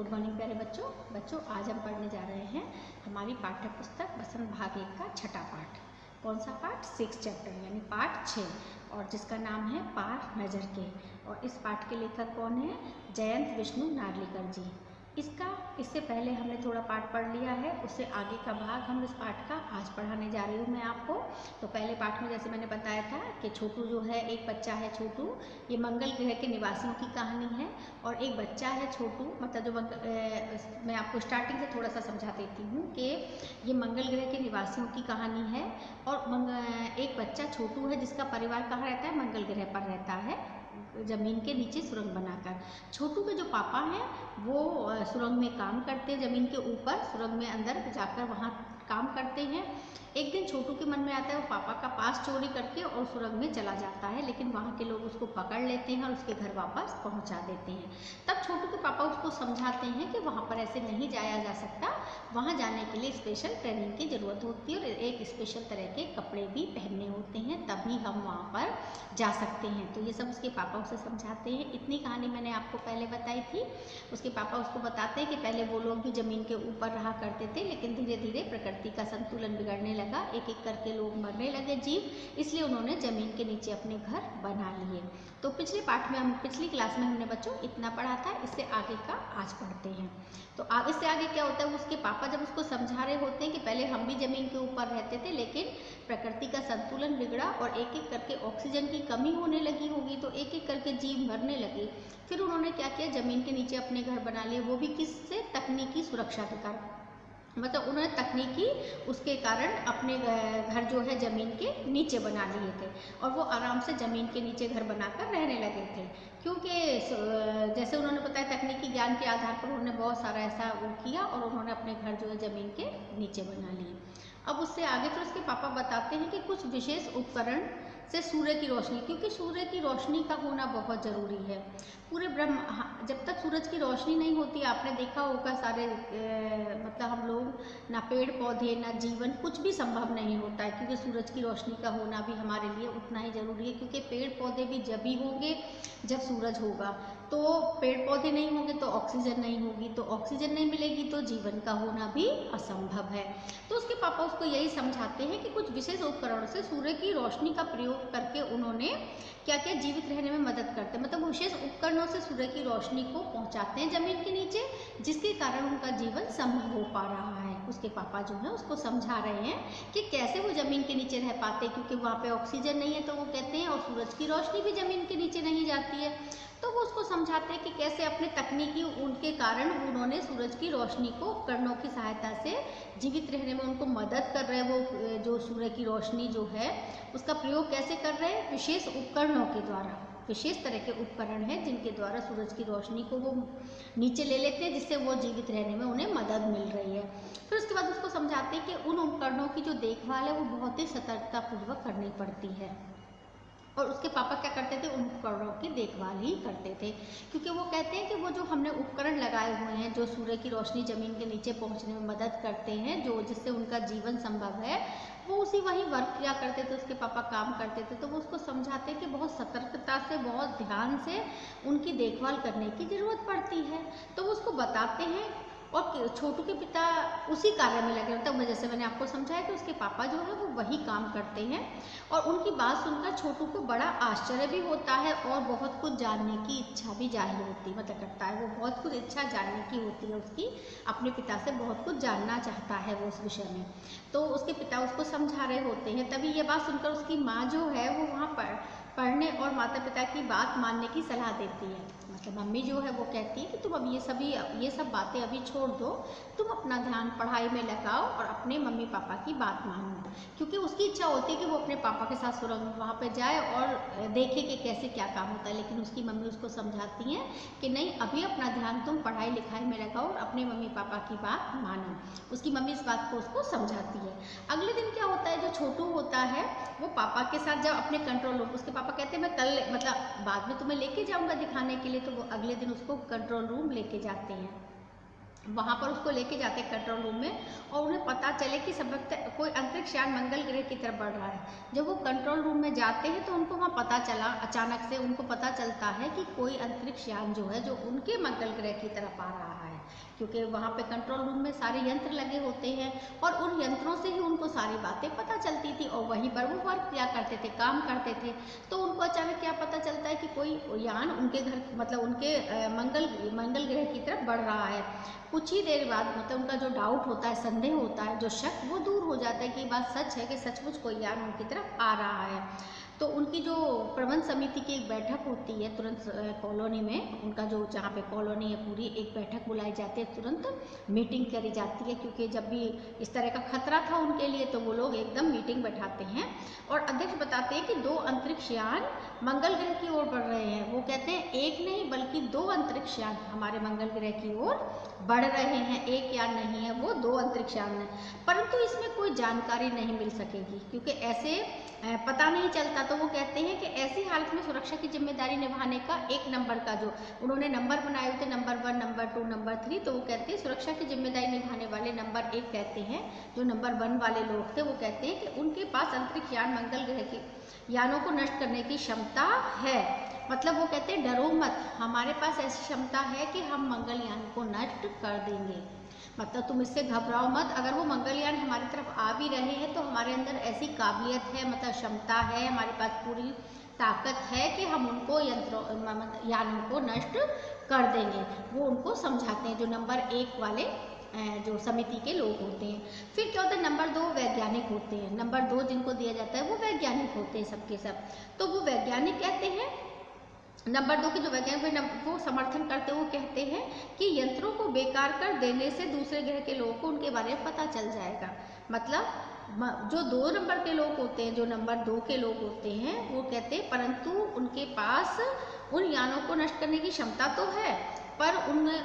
Good morning प्यारे बच्चों आज हम पढ़ने जा रहे हैं हमारी पाठ्य पुस्तक बसंत भाग 1 का छठा पाठ। कौन सा पाठ? 6 चैप्टर यानी पाठ 6, और जिसका नाम है पार नज़र के। और इस पाठ के लेखक कौन है? जयंत विष्णु नार्लिकर जी। इससे पहले हमने थोड़ा पाठ पढ़ लिया है, उससे आगे का भाग हम इस पाठ का आज पढ़ाने जा रही हूँ मैं आपको। तो पहले पाठ में जैसे मैंने बताया था कि छोटू जो है, एक बच्चा है छोटू, ये मंगल ग्रह के निवासियों की कहानी है। और एक बच्चा है छोटू, मतलब जो मैं आपको स्टार्टिंग से थोड़ा सा समझा देती हूँ कि ये मंगल ग्रह के निवासियों की कहानी है। और एक बच्चा छोटू है जिसका परिवार कहाँ रहता है? मंगल ग्रह पर रहता है, ज़मीन के नीचे सुरंग बनाकर। छोटू के जो पापा हैं वो सुरंग में काम करते हैं, ज़मीन के ऊपर सुरंग में अंदर जाकर वहाँ काम करते हैं। एक दिन छोटू के मन में आता है वो पापा का पास चोरी करके और सुरंग में चला जाता है, लेकिन वहाँ के लोग उसको पकड़ लेते हैं और उसके घर वापस पहुँचा देते हैं। तब छोटू के पापा उसको समझाते हैं कि वहाँ पर ऐसे नहीं जाया जा सकता, वहाँ जाने के लिए स्पेशल ट्रेनिंग की ज़रूरत होती है और एक स्पेशल तरह के कपड़े भी पहनने होते हैं, तभी हम वहाँ पर जा सकते हैं। तो ये सब उसके पापा उसे समझाते हैं। इतनी कहानी मैंने आपको पहले बताई थी। उसके पापा उसको बताते हैं कि पहले वो लोग भी ज़मीन के ऊपर रहा करते थे, लेकिन धीरे धीरे प्रकृति का संतुलन बिगड़ने लगा, एक एक करके लोग मरने लगे जीव, इसलिए उन्होंने ज़मीन के नीचे अपने घर बना लिए। तो पिछली क्लास में हमने बच्चों इतना पढ़ा था, इससे आगे का आज पढ़ते हैं। तो इससे आगे क्या होता है? उसके पापा जब उसको समझा रहे होते हैं कि पहले हम भी ज़मीन के ऊपर रहते थे, लेकिन प्रकृति का संतुलन बिगड़ा और एक एक करके ऑक्सीजन की कमी होने लगी होगी, तो एक एक करके जीव मरने लगे। फिर उन्होंने क्या किया? ज़मीन के नीचे अपने घर बना लिए, वो भी किससे? तकनीकी सुरक्षा के कारण। मतलब उन्होंने तकनीकी उसके कारण अपने घर जो है ज़मीन के नीचे बना लिए थे, और वो आराम से ज़मीन के नीचे घर बनाकर रहने लगे थे। क्योंकि जैसे उन्होंने बताया तकनीकी ज्ञान के आधार पर उन्होंने बहुत सारा ऐसा वो किया और उन्होंने अपने घर जो है ज़मीन के नीचे बना लिए। अब उससे आगे तो उसके पापा बताते हैं कि कुछ विशेष उपकरण से सूर्य की रोशनी, क्योंकि सूर्य की रोशनी का होना बहुत ज़रूरी है पूरे जब तक सूरज की रोशनी नहीं होती, आपने देखा होगा सारे मतलब हम लोग ना पेड़ पौधे ना जीवन कुछ भी संभव नहीं होता है, क्योंकि सूरज की रोशनी का होना भी हमारे लिए उतना ही ज़रूरी है। क्योंकि पेड़ पौधे भी जब ही होंगे जब सूरज होगा, तो पेड़ पौधे नहीं होंगे तो ऑक्सीजन नहीं होगी, तो ऑक्सीजन नहीं मिलेगी तो जीवन का होना भी असंभव है। तो उसके पापा उसको यही समझाते हैं कि कुछ विशेष उपकरणों से सूर्य की रोशनी का प्रयोग करके उन्होंने क्या क्या जीवित रहने में मदद करते हैं, मतलब विशेष उपकरणों से सूर्य की रोशनी को पहुंचाते हैं ज़मीन के नीचे, जिसके कारण उनका जीवन संभव हो पा रहा है। उसके पापा जो है उसको समझा रहे हैं कि कैसे वो ज़मीन के नीचे रह पाते, क्योंकि वहाँ पे ऑक्सीजन नहीं है, तो वो कहते हैं, और सूरज की रोशनी भी ज़मीन के नीचे नहीं जाती है। तो वो उसको समझाते हैं कि कैसे अपने तकनीकी उनके कारण उन्होंने सूरज की रोशनी को उपकरणों की सहायता से जीवित रहने में उनको मदद कर रहे हैं। वो जो सूर्य की रोशनी जो है उसका प्रयोग कैसे कर रहे हैं? विशेष उपकरणों के द्वारा। विशेष तरह के उपकरण हैं जिनके द्वारा सूरज की रोशनी को वो नीचे ले लेते हैं, जिससे वो जीवित रहने में उन्हें मदद मिल रही है। फिर उसके बाद उसको समझाते हैं कि उन उपकरणों की जो देखभाल है वो बहुत ही सतर्कतापूर्वक करनी पड़ती है। और उसके पापा क्या करते थे? उन उपकरणों की देखभाल ही करते थे, क्योंकि वो कहते हैं कि वो जो हमने उपकरण लगाए हुए हैं जो सूर्य की रोशनी ज़मीन के नीचे पहुंचने में मदद करते हैं, जो जिससे उनका जीवन संभव है, वो वही वर्क किया करते थे। उसके पापा काम करते थे, तो वो उसको समझाते हैं कि बहुत सतर्कता से, बहुत ध्यान से उनकी देखभाल करने की ज़रूरत पड़ती है। तो वो उसको बताते हैं, और छोटू के पिता उसी कार्य में लगे रहते हैं। जैसे मैंने आपको समझाया कि उसके पापा जो है वो वही काम करते हैं, और उनकी बात सुनकर छोटू को बड़ा आश्चर्य भी होता है और बहुत कुछ जानने की इच्छा भी जाहिर होती है, मतलब करता है। वो बहुत कुछ इच्छा जानने की होती है उसकी, अपने पिता से बहुत कुछ जानना चाहता है वो उस विषय में। तो उसके पिता उसको समझा रहे होते हैं, तभी ये बात सुनकर उसकी माँ जो है वो वहाँ पढ़ने और माता पिता की बात मानने की सलाह देती है। मतलब मम्मी जो है वो कहती है कि तुम अब ये सब बातें अभी छोड़ दो, तुम अपना ध्यान पढ़ाई में लगाओ और अपने मम्मी पापा की बात मानो। क्योंकि उसकी इच्छा होती है कि वो अपने पापा के साथ सुरंग वहाँ पे जाए और देखे कि कैसे क्या काम होता है, लेकिन उसकी मम्मी उसको समझाती हैं कि नहीं, अभी अपना ध्यान तुम पढ़ाई लिखाई में लगाओ और अपने मम्मी पापा की बात मानो। उसकी मम्मी इस बात को उसको समझाती है। अगले दिन क्या होता है? जो छोटू होता है वो पापा के साथ जब अपने कंट्रोल रूम, उसके पापा कहते हैं मैं कल मतलब बाद में तुम्हें लेके जाऊंगा दिखाने के लिए, तो वो अगले दिन उसको कंट्रोल रूम लेके जाते हैं। वहाँ पर उसको लेके जाते हैं कंट्रोल रूम में, और उन्हें पता चले कि सब कोई अंतरिक्ष यान मंगल ग्रह की तरफ बढ़ रहा है। जब वो कंट्रोल रूम में जाते हैं तो उनको वहाँ पता चला, अचानक से उनको पता चलता है कि कोई अंतरिक्ष यान जो है जो उनके मंगल ग्रह की तरफ आ रहा है। क्योंकि वहाँ पे कंट्रोल रूम में सारे यंत्र लगे होते हैं और उन यंत्रों से ही उनको सारी बातें पता चलती थी और वहीं पर वो वर्क किया करते थे, काम करते थे। तो उनको अचानक क्या पता चलता है कि कोई यान उनके घर मतलब उनके मंगल ग्रह की तरफ बढ़ रहा है। कुछ ही देर बाद मतलब उनका जो डाउट होता है, संदेह होता है, जो शक, वो दूर हो जाता है कि बात सच है कि सचमुच कोई यान उनकी तरफ आ रहा है। तो उनकी जो प्रबंध समिति की एक बैठक होती है तुरंत कॉलोनी में, उनका जो जहाँ पे कॉलोनी है पूरी, एक बैठक बुलाई जाती है, तुरंत मीटिंग करी जाती है, क्योंकि जब भी इस तरह का खतरा था उनके लिए तो वो लोग एकदम मीटिंग बैठाते हैं। और अध्यक्ष बताते हैं कि 2 अंतरिक्ष यान मंगल ग्रह की ओर बढ़ रहे हैं। वो कहते हैं एक नहीं बल्कि 2 अंतरिक्ष यान हमारे मंगल ग्रह की ओर बढ़ रहे हैं, एक यान नहीं है, वो 2 अंतरिक्ष यान है। परंतु इसमें कोई जानकारी नहीं मिल सकेगी क्योंकि ऐसे पता नहीं चलता। तो वो कहते हैं कि ऐसी हालत में सुरक्षा की जिम्मेदारी निभाने का एक नंबर का जो उन्होंने नंबर बनाए हुए थे, नंबर 1, नंबर 2, नंबर 3, तो वो कहते हैं सुरक्षा की जिम्मेदारी निभाने वाले नंबर 1 कहते हैं, जो नंबर 1 वाले लोग थे, वो कहते हैं कि उनके पास अंतरिक्ष यान मंगल ग्रह के यानों को नष्ट करने की क्षमता है। मतलब वो कहते हैं डरो मत, हमारे पास ऐसी क्षमता है कि हम मंगलयान को नष्ट कर देंगे। मतलब तुम इससे घबराओ मत, अगर वो मंगलयान हमारी तरफ आ भी रहे हैं तो हमारे अंदर ऐसी काबिलियत है, मतलब क्षमता है, हमारे पास पूरी ताकत है कि हम उनको यानों को नष्ट कर देंगे। वो उनको समझाते हैं, जो नंबर 1 वाले जो समिति के लोग होते हैं। फिर क्या होता है, नंबर 2 वैज्ञानिक होते हैं। नंबर 2 जिनको दिया जाता है वो वैज्ञानिक होते हैं सबके सब। तो वो वैज्ञानिक कहते हैं, नंबर 2 के जो वैज्ञानिक वो समर्थन करते हुए कहते हैं कि यंत्रों को बेकार कर देने से दूसरे ग्रह के लोगों को उनके बारे में पता चल जाएगा। मतलब जो 2 नंबर के लोग होते हैं, जो नंबर 2 के लोग होते हैं, वो कहते हैं परंतु उनके पास उन यानों को नष्ट करने की क्षमता तो है, पर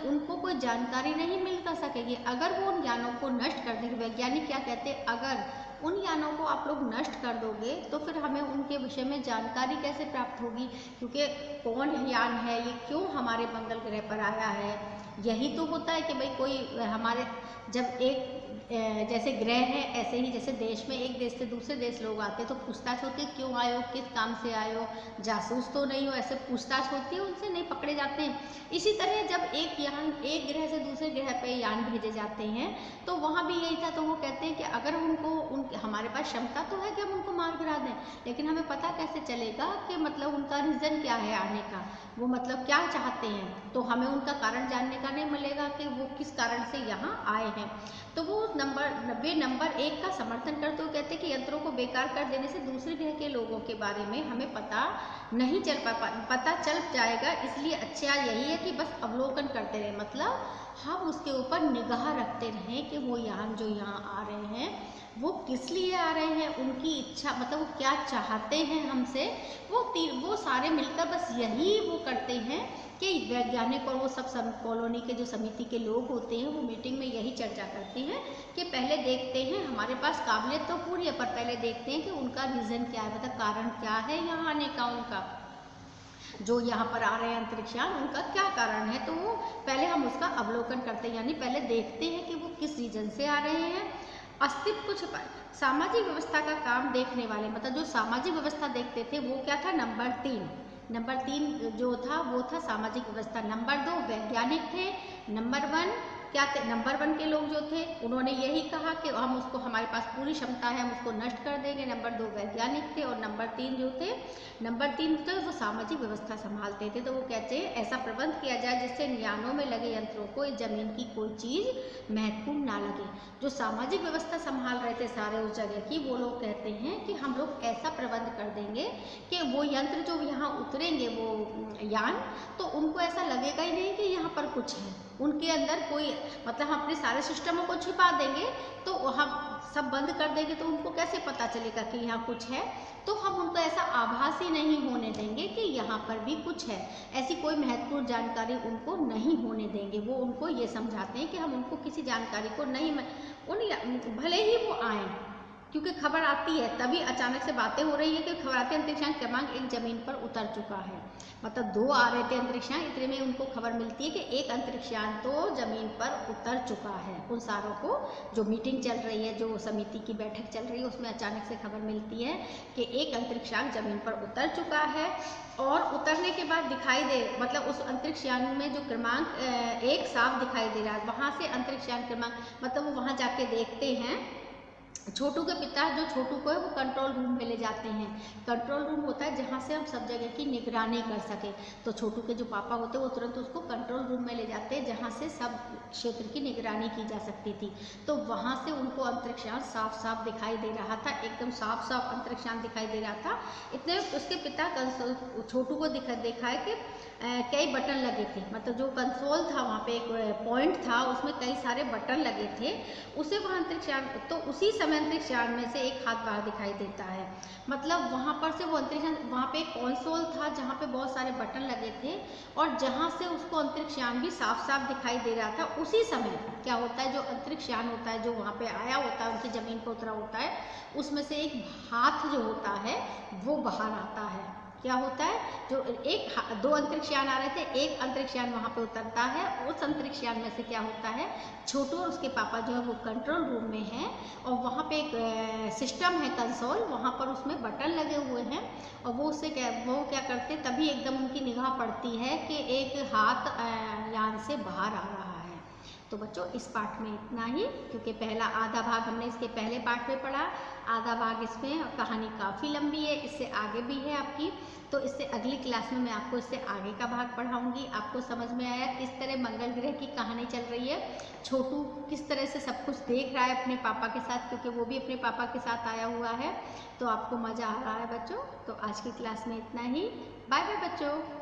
उनको कोई जानकारी नहीं मिल सकेगी। अगर वो उन यानों को नष्ट कर देंगे, वैज्ञानिक क्या कहते हैं, अगर उन यानों को आप लोग नष्ट कर दोगे तो फिर हमें उनके विषय में जानकारी कैसे प्राप्त होगी, क्योंकि कौन यान है, ये क्यों हमारे मंगल ग्रह पर आया है। यही तो होता है कि भाई कोई हमारे जब एक जैसे ग्रह है, ऐसे ही जैसे देश में एक देश से दूसरे देश लोग आते हैं तो पूछताछ होती है, क्यों आए हो, किस काम से आए हो, जासूस तो नहीं हो, ऐसे पूछताछ होती है, उनसे नहीं पकड़े जाते हैं। इसी तरह जब एक यान एक ग्रह से दूसरे ग्रह पे यान भेजे जाते हैं तो वहाँ भी यही था। तो वो कहते हैं कि अगर हमारे पास क्षमता तो है कि हम उनको मार गिरा दें, लेकिन हमें पता कैसे चलेगा कि मतलब उनका रीज़न क्या है आने का, वो मतलब क्या चाहते हैं, तो हमें उनका कारण जानने का नहीं मिलेगा कि वो किस कारण से यहाँ आए हैं। तो वो नंबर 1 का समर्थन करते हुए कहते हैं कि यंत्रों को बेकार कर देने से दूसरे ग्रह के लोगों के बारे में हमें पता नहीं पता चल जाएगा, इसलिए अच्छा यही है कि बस अवलोकन करते रहें, मतलब हम उसके ऊपर निगाह रखते रहें कि वो यान जो यहाँ आ रहे हैं वो किस लिए आ रहे हैं, उनकी इच्छा मतलब वो क्या चाहते हैं हमसे। वो सारे मिलकर बस यही वो करते हैं कि वैज्ञानिक और वो सब कॉलोनी के जो समिति के लोग होते हैं वो मीटिंग में यही चर्चा करते हैं कि पहले देखते हैं, हमारे पास काबिलियत तो पूरी है, पर पहले देखते हैं कि उनका रीज़न क्या है, मतलब कारण क्या है यहाँ आने का, उनका जो यहाँ पर आ रहे हैं अंतरिक्ष यान, उनका क्या कारण है। तो वो पहले हम उसका अवलोकन करते हैं, यानी पहले देखते हैं कि वो किस रीजन से आ रहे हैं। अस्तित्व को छिपा सामाजिक व्यवस्था का काम देखने वाले, मतलब जो सामाजिक व्यवस्था देखते थे वो क्या था, नंबर 3 जो था वो था सामाजिक व्यवस्था। नंबर 2 वैज्ञानिक थे। नंबर 1 क्या थे, नंबर 1 के लोग जो थे उन्होंने यही कहा कि हम उसको, हमारे पास पूरी क्षमता है, हम उसको नष्ट कर देंगे। नंबर 2 वैज्ञानिक थे और नंबर 3 जो थे, वो सामाजिक व्यवस्था संभालते थे। तो वो कहते हैं ऐसा प्रबंध किया जाए जिससे यानों में लगे यंत्रों को जमीन की कोई चीज़ महत्वपूर्ण ना लगे। जो सामाजिक व्यवस्था संभाल रहे थे सारे उस जगह की, वो लोग कहते हैं कि हम लोग ऐसा प्रबंध कर देंगे कि वो यंत्र जो यहाँ उतरेंगे, वो यान, तो उनको ऐसा लगेगा ही नहीं कि यहाँ पर कुछ है, उनके अंदर कोई, मतलब हम अपने सारे सिस्टमों को छिपा देंगे, तो हम सब बंद कर देंगे, तो उनको कैसे पता चलेगा कि यहाँ कुछ है। तो हम उनको ऐसा आभास ही नहीं होने देंगे कि यहाँ पर भी कुछ है, ऐसी कोई महत्वपूर्ण जानकारी उनको नहीं होने देंगे। वो उनको ये समझाते हैं कि हम उनको किसी जानकारी को नहीं, भले ही वो आए, क्योंकि खबर आती है, तभी अचानक से बातें हो रही है कि खबर आती है अंतरिक्षयान क्रमांक 1 जमीन पर उतर चुका है। मतलब 2 आ रहे थे अंतरिक्षयान, इतने में उनको खबर मिलती है कि एक अंतरिक्षयान तो जमीन पर उतर चुका है। उन सारों को जो मीटिंग चल रही है, जो समिति की बैठक चल रही है, उसमें अचानक से खबर मिलती है कि एक अंतरिक्षयान जमीन पर उतर चुका है। और उतरने के बाद दिखाई दे, मतलब उस अंतरिक्षयान में जो क्रमांक 1 साफ दिखाई दे रहा है, वहाँ से अंतरिक्षयान क्रमांक, मतलब वो वहाँ जाके देखते हैं। छोटू के पिता जो छोटू को है वो कंट्रोल रूम में ले जाते हैं। कंट्रोल रूम होता है जहाँ से हम सब जगह की निगरानी कर सके। तो छोटू के जो पापा होते हैं वो तुरंत उसको कंट्रोल रूम में ले जाते हैं जहाँ से सब क्षेत्र की निगरानी की जा सकती थी। तो वहाँ से उनको अंतरिक्षयान साफ साफ दिखाई दे रहा था, एकदम साफ साफ अंतरिक्षयान दिखाई दे रहा था। इतने उसके पिता छोटू को देखा है कि कई बटन लगे थे, मतलब जो कंसोल था वहाँ पे एक पॉइंट था, उसमें कई सारे बटन लगे थे। उसे वहाँ अंतरिक्षयान, तो उसी समय अंतरिक्षयान में से एक हाथ बाहर दिखाई देता है। मतलब वहाँ पर से वो अंतरिक्षयान, वहाँ पे एक कंसोल था जहाँ पे बहुत सारे बटन लगे थे और जहाँ से उसको अंतरिक्षयान भी साफ साफ दिखाई दे रहा था। उसी समय क्या होता है, जो अंतरिक्षयान होता है जो वहाँ पे आया होता है, उनकी जमीन पर उतरा होता है, उसमें से एक हाथ जो होता है वो बाहर आता है। क्या होता है, जो दो अंतरिक्षयान आ रहे थे, एक अंतरिक्षयान वहाँ पे उतरता है। उस अंतरिक्षयान में से क्या होता है, छोटू और उसके पापा जो है वो कंट्रोल रूम में हैं और वहाँ पे एक सिस्टम है कंसोल, वहाँ पर उसमें बटन लगे हुए हैं और वो क्या करते, तभी एकदम उनकी निगाह पड़ती है कि एक हाथ यान से बाहर आ रहा है। तो बच्चों इस पाठ में इतना ही, क्योंकि पहला आधा भाग हमने इसके पहले पाठ में पढ़ा, आधा भाग इसमें, कहानी काफ़ी लंबी है, इससे आगे भी है आपकी। तो इससे अगली क्लास में मैं आपको इससे आगे का भाग पढ़ाऊंगी। आपको समझ में आया किस तरह मंगल ग्रह की कहानी चल रही है, छोटू किस तरह से सब कुछ देख रहा है अपने पापा के साथ, क्योंकि वो भी अपने पापा के साथ आया हुआ है। तो आपको मज़ा आ रहा है बच्चों। तो आज की क्लास में इतना ही। बाय बाय बच्चों।